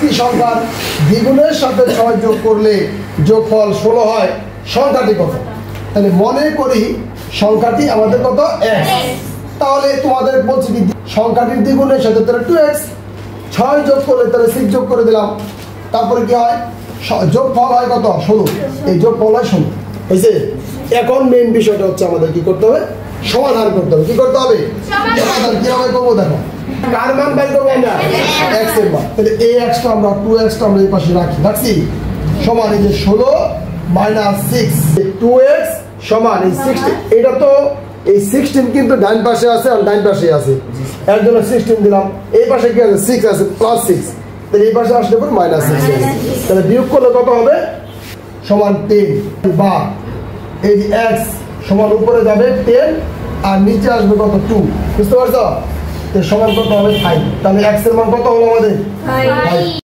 একটি সংখ্যার দ্বিগুণের সাথে 6 যোগ করলে যোগফল 16 হয়, সংখ্যাটি কত? তাহলে মনে করি সংখ্যাটি আমাদের কত? x। তাহলে তোমাদের বলছি কি সংখ্যাটির দ্বিগুণের সাথে তাহলে 2x, 6 যোগ করলে তাহলে 6 যোগ করে দিলাম, তারপরে কি হয়? যোগফল হয় কত? 16। এই যোগফল হয় 16। বুঝছে? এখন মেইন বিষয়টা হচ্ছে আমাদের কি করতে হবে? সমাধান করতে হবে। কি করতে হবে? সমাধান কিভাবে করবো দেখো। কার মান বের করবো আমরা? x এর মান। তাহলে এই x টা আমরা 2x টা আমরা এই পাশে রাখছি সমান এই যে 16 মাইনাস 6, 2x সমান এই 16। এটা তো এই 16 কিন্তু ডান পাশে আছে আর ডান পাশে আছে, এর জন্য 16 দিলাম। এই পাশে কি আছে? 6 আছে, প্লাস 6। তাহলে এই পাশে আসলে পর মাইনাস 6 আছে। তাহলে বিয়োগ করলে কত হবে? সমান 10। বা এই যে x সমান উপরে যাবে 10 আর নিচে আসবে কত? 2। বুঝতে পারছো? সমান কত হবে? 5। তাহলে x এর মান কত হলো আমাদের? 5।